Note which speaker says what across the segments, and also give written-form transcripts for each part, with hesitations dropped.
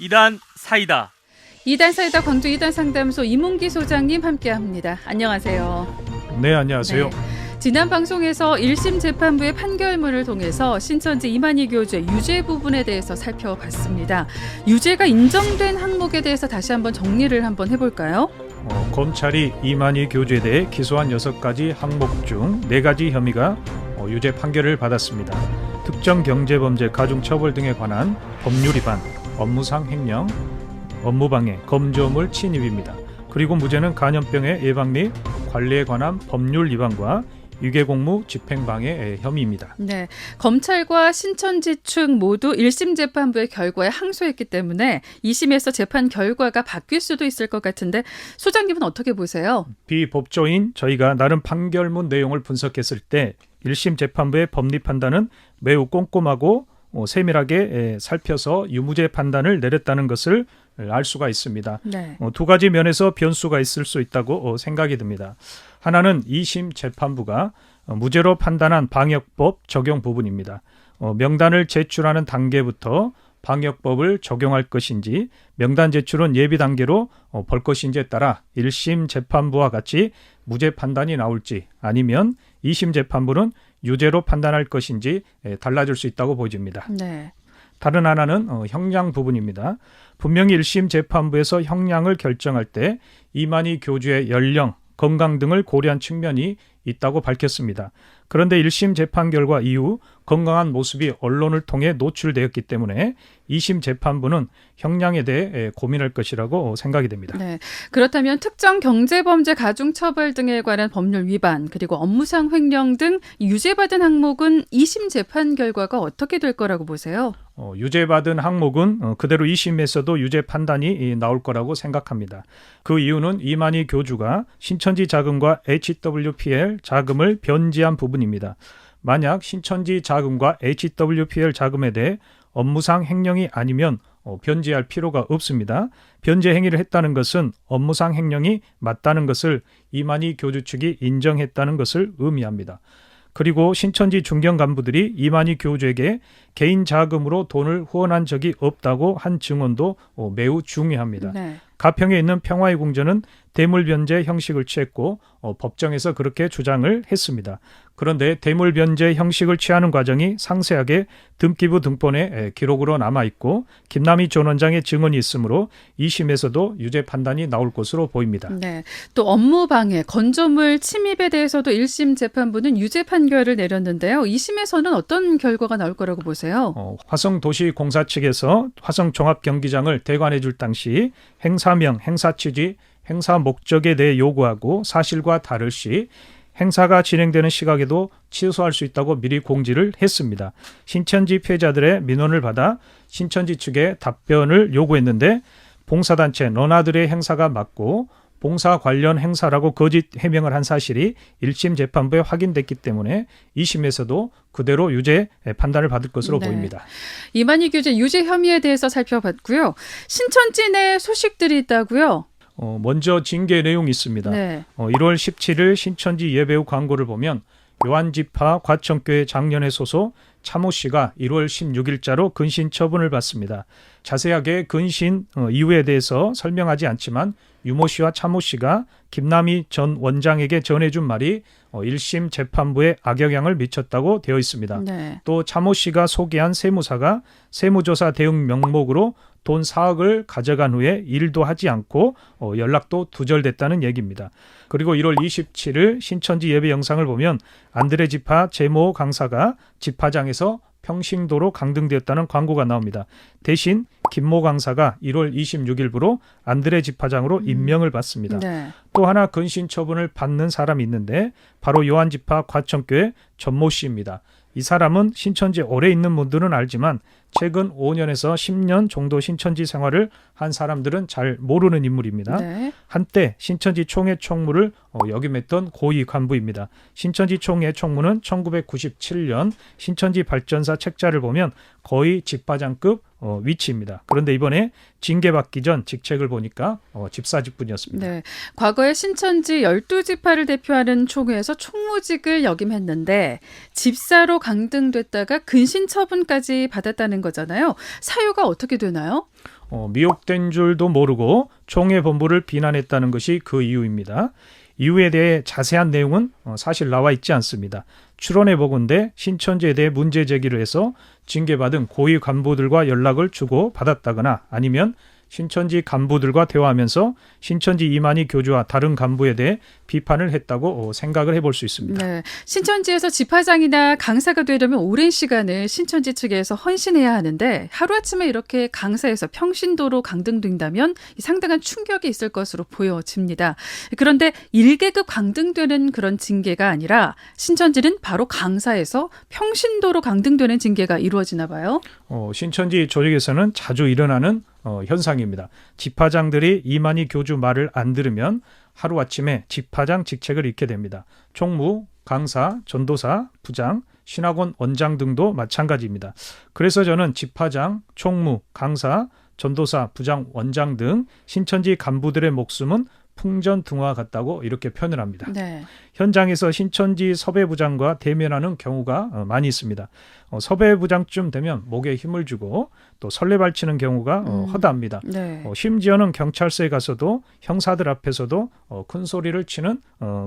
Speaker 1: 이단 사이다.
Speaker 2: 이단 사이다 광주 이단 상담소 이문기 소장님 함께합니다. 안녕하세요.
Speaker 3: 네, 안녕하세요.
Speaker 2: 네. 지난 방송에서 1심 재판부의 판결문을 통해서 신천지 이만희 교주의 유죄 부분에 대해서 살펴봤습니다. 유죄가 인정된 항목에 대해서 다시 한번 정리를 한번 해볼까요?
Speaker 3: 검찰이 이만희 교주에 대해 기소한 6가지 항목 중 4가지 혐의가 유죄 판결을 받았습니다. 특정 경제범죄 가중처벌 등에 관한 법률 위반, 업무상 횡령, 업무방해, 검조물 침입입니다. 그리고 무죄는 간염병의 예방 및 관리에 관한 법률 위반과 유괴공무 집행방해 혐의입니다.
Speaker 2: 네, 검찰과 신천지 측 모두 1심 재판부의 결과에 항소했기 때문에 2심에서 재판 결과가 바뀔 수도 있을 것 같은데 소장님은 어떻게 보세요?
Speaker 3: 비법조인 저희가 나름 판결문 내용을 분석했을 때 1심 재판부의 법리 판단은 매우 꼼꼼하고 세밀하게 살펴서 유무죄 판단을 내렸다는 것을 알 수가 있습니다.
Speaker 2: 네.
Speaker 3: 2가지 면에서 변수가 있을 수 있다고 생각이 듭니다. 하나는 2심 재판부가 무죄로 판단한 방역법 적용 부분입니다. 명단을 제출하는 단계부터 방역법을 적용할 것인지 명단 제출은 예비 단계로 볼 것인지에 따라 1심 재판부와 같이 무죄 판단이 나올지 아니면 2심 재판부는 유죄로 판단할 것인지 달라질 수 있다고 보여집니다.
Speaker 2: 네.
Speaker 3: 다른 하나는 형량 부분입니다. 분명히 1심 재판부에서 형량을 결정할 때 이만희 교주의 연령, 건강 등을 고려한 측면이 있다고 밝혔습니다. 그런데 1심 재판 결과 이후 건강한 모습이 언론을 통해 노출되었기 때문에 2심 재판부는 형량에 대해 고민할 것이라고 생각이 됩니다.
Speaker 2: 네. 그렇다면 특정 경제범죄 가중처벌 등에 관한 법률 위반 그리고 업무상 횡령 등 유죄받은 항목은 2심 재판 결과가 어떻게 될 거라고 보세요?
Speaker 3: 유죄받은 항목은 그대로 2심에서도 유죄 판단이 나올 거라고 생각합니다. 그 이유는 이만희 교주가 신천지 자금과 HWPL 자금을 변제한 부분입니다. 만약 신천지 자금과 HWPL 자금에 대해 업무상 횡령이 아니면 변제할 필요가 없습니다. 변제 행위를 했다는 것은 업무상 횡령이 맞다는 것을 이만희 교주 측이 인정했다는 것을 의미합니다. 그리고 신천지 중견 간부들이 이만희 교주에게 개인 자금으로 돈을 후원한 적이 없다고 한 증언도 매우 중요합니다.
Speaker 2: 네.
Speaker 3: 가평에 있는 평화의 궁전은 대물변제 형식을 취했고 법정에서 그렇게 주장을 했습니다. 그런데 대물변제 형식을 취하는 과정이 상세하게 등기부 등본에 기록으로 남아있고 김남희 전 원장의 증언이 있으므로 2심에서도 유죄 판단이 나올 것으로 보입니다.
Speaker 2: 네. 또 업무방해, 건조물 침입에 대해서도 1심 재판부는 유죄 판결을 내렸는데요. 2심에서는 어떤 결과가 나올 거라고 보세요?
Speaker 3: 화성도시공사 측에서 화성종합경기장을 대관해 줄 당시 행사명, 행사 취지, 행사 목적에 대해 요구하고 사실과 다를 시 행사가 진행되는 시각에도 취소할 수 있다고 미리 공지를 했습니다. 신천지 피해자들의 민원을 받아 신천지 측에 답변을 요구했는데 봉사단체 너나들의 행사가 맞고 봉사 관련 행사라고 거짓 해명을 한 사실이 1심 재판부에 확인됐기 때문에 2심에서도 그대로 유죄 판단을 받을 것으로 보입니다.
Speaker 2: 이만희 교주 유죄 혐의에 대해서 살펴봤고요. 신천지 내 소식들이 있다고요?
Speaker 3: 먼저 징계 내용이 있습니다.
Speaker 2: 네.
Speaker 3: 1월 17일 신천지 예배후 광고를 보면 요한지파 과천교회 장년회 소속 차모 씨가 1월 16일자로 근신 처분을 받습니다. 자세하게 근신 이유에 대해서 설명하지 않지만 유모 씨와 차모 씨가 김남희 전 원장에게 전해준 말이 1심 재판부에 악영향을 미쳤다고 되어 있습니다.
Speaker 2: 네.
Speaker 3: 또 차모 씨가 소개한 세무사가 세무조사 대응 명목으로 돈 4억을 가져간 후에 일도 하지 않고 연락도 두절됐다는 얘기입니다. 그리고 1월 27일 신천지 예배 영상을 보면 안드레 지파 제모 강사가 지파장에서 평신도로 강등되었다는 광고가 나옵니다. 대신 김모 강사가 1월 26일부로 안드레 지파장으로 임명을 받습니다.
Speaker 2: 네.
Speaker 3: 또 하나 근신 처분을 받는 사람이 있는데 바로 요한지파 과천교회 전모 씨입니다. 이 사람은 신천지 오래 있는 분들은 알지만 최근 5년에서 10년 정도 신천지 생활을 한 사람들은 잘 모르는 인물입니다.
Speaker 2: 네.
Speaker 3: 한때 신천지 총회 총무를 역임했던 고위 간부입니다. 신천지 총회 총무는 1997년 신천지 발전사 책자를 보면 거의 집파장급 위치입니다. 그런데 이번에 징계받기 전 직책을 보니까 집사직분이었습니다.
Speaker 2: 네. 과거에 신천지 12지파를 대표하는 총회에서 총무직을 역임했는데 집사로 강등됐다가 근신 처분까지 받았다는 거잖아요. 사유가 어떻게 되나요?
Speaker 3: 미혹된 줄도 모르고 총회 본부를 비난했다는 것이 그 이유입니다. 이유에 대해 자세한 내용은 사실 나와 있지 않습니다. 추론해 보건대 신천지에 대해 문제 제기를 해서 징계받은 고위 간부들과 연락을 주고 받았다거나 아니면 신천지 간부들과 대화하면서 신천지 이만희 교주와 다른 간부에 대해 비판을 했다고 생각을 해볼 수 있습니다.
Speaker 2: 네, 신천지에서 집화장이나 강사가 되려면 오랜 시간을 신천지 측에서 헌신해야 하는데 하루아침에 이렇게 강사에서 평신도로 강등된다면 상당한 충격이 있을 것으로 보여집니다. 그런데 1계급 강등되는 그런 징계가 아니라 신천지는 바로 강사에서 평신도로 강등되는 징계가 이루어지나 봐요.
Speaker 3: 신천지 조직에서는 자주 일어나는 현상입니다. 집화장들이 이만희 교주 말을 안 들으면 하루아침에 집화장 직책을 잃게 됩니다. 총무, 강사, 전도사, 부장, 신학원 원장 등도 마찬가지입니다. 그래서 저는 집화장, 총무, 강사, 전도사, 부장, 원장 등 신천지 간부들의 목숨은 풍전등화 같다고 이렇게 표현을 합니다.
Speaker 2: 네.
Speaker 3: 현장에서 신천지 섭외부장과 대면하는 경우가 많이 있습니다. 섭외부장쯤 되면 목에 힘을 주고 또 설레발치는 경우가 허다합니다.
Speaker 2: 네.
Speaker 3: 심지어는 경찰서에 가서도 형사들 앞에서도 큰 소리를 치는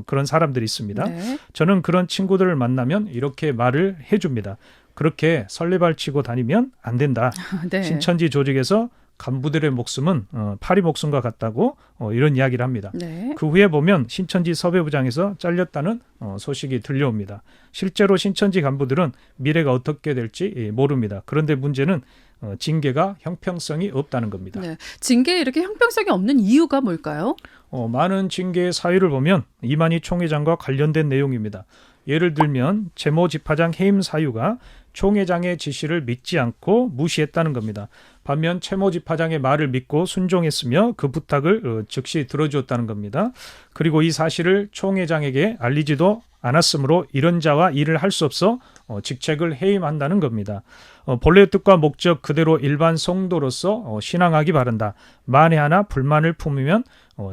Speaker 3: 그런 사람들이 있습니다.
Speaker 2: 네.
Speaker 3: 저는 그런 친구들을 만나면 이렇게 말을 해줍니다. 그렇게 설레발치고 다니면 안 된다.
Speaker 2: 네.
Speaker 3: 신천지 조직에서 간부들의 목숨은 파리 목숨과 같다고 이런 이야기를 합니다.
Speaker 2: 네.
Speaker 3: 그 후에 보면 신천지 섭외부장에서 잘렸다는 소식이 들려옵니다. 실제로 신천지 간부들은 미래가 어떻게 될지 모릅니다. 그런데 문제는 징계가 형평성이 없다는 겁니다.
Speaker 2: 네. 징계에 이렇게 형평성이 없는 이유가 뭘까요?
Speaker 3: 많은 징계의 사유를 보면 이만희 총회장과 관련된 내용입니다. 예를 들면 제모 집화장 해임 사유가 총회장의 지시를 믿지 않고 무시했다는 겁니다. 반면 최모 집화장의 말을 믿고 순종했으며 그 부탁을 즉시 들어주었다는 겁니다. 그리고 이 사실을 총회장에게 알리지도 않았으므로 이런 자와 일을 할 수 없어 직책을 해임한다는 겁니다. 본래의 뜻과 목적 그대로 일반 성도로서 신앙하기 바란다. 만에 하나 불만을 품으면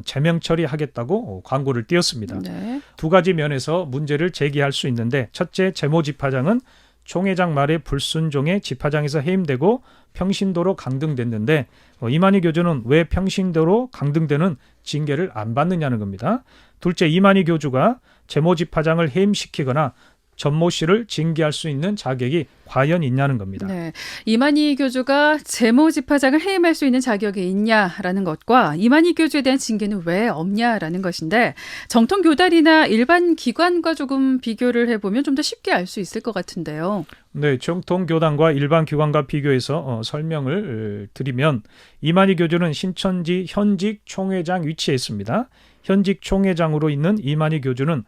Speaker 3: 제명 처리하겠다고 광고를 띄웠습니다.
Speaker 2: 네.
Speaker 3: 두 가지 면에서 문제를 제기할 수 있는데 첫째, 제모 집화장은 총회장 말에 불순종해 집화장에서 해임되고 평신도로 강등됐는데 이만희 교주는 왜 평신도로 강등되는 징계를 안 받느냐는 겁니다. 둘째, 이만희 교주가 제모 집화장을 해임시키거나 전모 씨를 징계할 수 있는 자격이 과연 있냐는 겁니다.
Speaker 2: 네. 이만희 교주가 제모 집화장을 해임할 수 있는 자격이 있냐라는 것과 이만희 교주에 대한 징계는 왜 없냐라는 것인데 정통 교단이나 일반 기관과 조금 비교를 해보면 좀 더 쉽게 알 수 있을 것 같은데요.
Speaker 3: 네, 정통 교단과 일반 기관과 비교해서 설명을 드리면 이만희 교주는 신천지 현직 총회장 위치에 있습니다. 현직 총회장으로 있는 이만희 교주는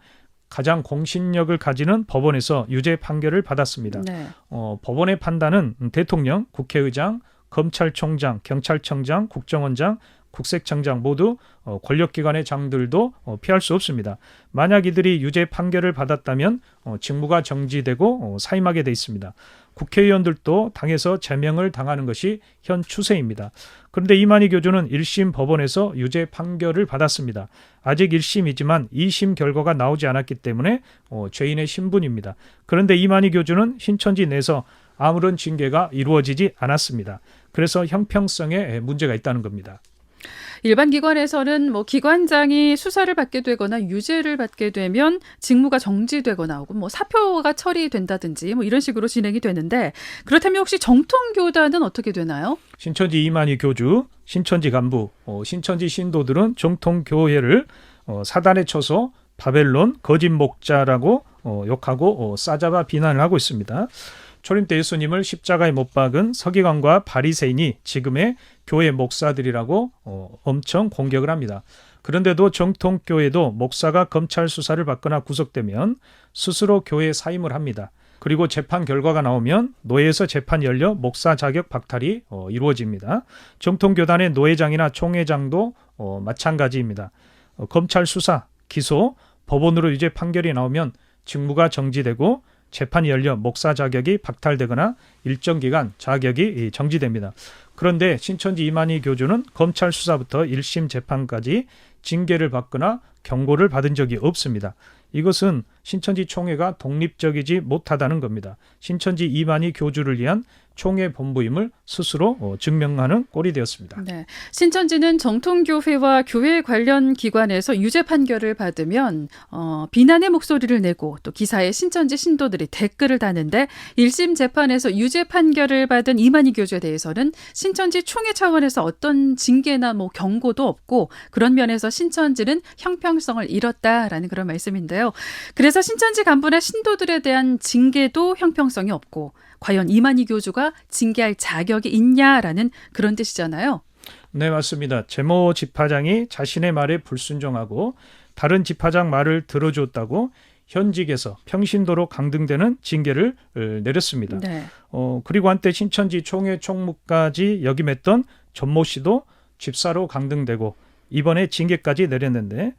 Speaker 3: 가장 공신력을 가지는 법원에서 유죄 판결을 받았습니다.
Speaker 2: 네.
Speaker 3: 법원의 판단은 대통령, 국회의장, 검찰총장, 경찰청장, 국정원장, 국세청장 모두 권력기관의 장들도 피할 수 없습니다. 만약 이들이 유죄 판결을 받았다면 직무가 정지되고 사임하게 돼 있습니다. 국회의원들도 당에서 제명을 당하는 것이 현 추세입니다. 그런데 이만희 교주는 1심 법원에서 유죄 판결을 받았습니다. 아직 1심이지만 2심 결과가 나오지 않았기 때문에 죄인의 신분입니다. 그런데 이만희 교주는 신천지 내에서 아무런 징계가 이루어지지 않았습니다. 그래서 형평성에 문제가 있다는 겁니다.
Speaker 2: 일반 기관에서는 기관장이 수사를 받게 되거나 유죄를 받게 되면 직무가 정지되거나 혹은 사표가 처리된다든지 이런 식으로 진행이 되는데 그렇다면 혹시 정통교단은 어떻게 되나요?
Speaker 3: 신천지 이만희 교주, 신천지 간부, 신천지 신도들은 정통교회를 사단에 쳐서 바벨론, 거짓 목자라고 욕하고 싸잡아 비난을 하고 있습니다. 초림 때 예수님을 십자가에 못 박은 서기관과 바리새인이 지금의 교회 목사들이라고 엄청 공격을 합니다. 그런데도 정통교회도 목사가 검찰 수사를 받거나 구속되면 스스로 교회 사임을 합니다. 그리고 재판 결과가 나오면 노예에서 재판이 열려 목사 자격 박탈이 이루어집니다. 정통교단의 노회장이나 총회장도 마찬가지입니다. 검찰 수사, 기소, 법원으로 유죄 판결이 나오면 직무가 정지되고 재판이 열려 목사 자격이 박탈되거나 일정 기간 자격이 정지됩니다. 그런데 신천지 이만희 교주는 검찰 수사부터 1심 재판까지 징계를 받거나 경고를 받은 적이 없습니다. 이것은 신천지 총회가 독립적이지 못하다는 겁니다. 신천지 이만희 교주를 위한 총회 본부임을 스스로 증명하는 꼴이 되었습니다.
Speaker 2: 네. 신천지는 정통교회와 교회 관련 기관에서 유죄 판결을 받으면 비난의 목소리를 내고 또 기사에 신천지 신도들이 댓글을 다는데 1심 재판에서 유죄 판결을 받은 이만희 교주에 대해서는 신천지 총회 차원에서 어떤 징계나 뭐 경고도 없고 그런 면에서 신천지는 형평성을 잃었다라는 그런 말씀인데요. 그래서 신천지 간부나 신도들에 대한 징계도 형평성이 없고 과연 이만희 교주가 징계할 자격이 있냐라는 그런 뜻이잖아요.
Speaker 3: 네, 맞습니다. 제모 집화장이 자신의 말에 불순종하고 다른 집화장 말을 들어줬다고 현직에서 평신도로 강등되는 징계를 내렸습니다.
Speaker 2: 네.
Speaker 3: 그리고 한때 신천지 총회 총무까지 역임했던 전모 씨도 집사로 강등되고 이번에 징계까지 내렸는데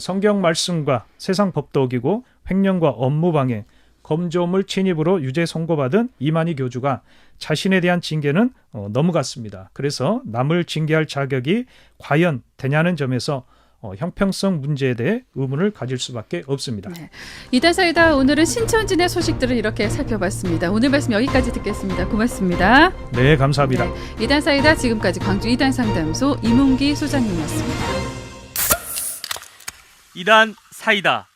Speaker 3: 성경 말씀과 세상 법도 어기고 횡령과 업무방해, 검조물 침입으로 유죄 선고받은 이만희 교주가 자신에 대한 징계는 넘어갔습니다. 그래서 남을 징계할 자격이 과연 되냐는 점에서 형평성 문제에 대해 의문을 가질 수밖에 없습니다.
Speaker 2: 네. 이단사이다 오늘은 신천지 내 소식들을 이렇게 살펴봤습니다. 오늘 말씀 여기까지 듣겠습니다. 고맙습니다.
Speaker 3: 네, 감사합니다.
Speaker 2: 네. 이단사이다 지금까지 광주 이단상담소 이문기 소장님이었습니다.
Speaker 1: 이단 사이다.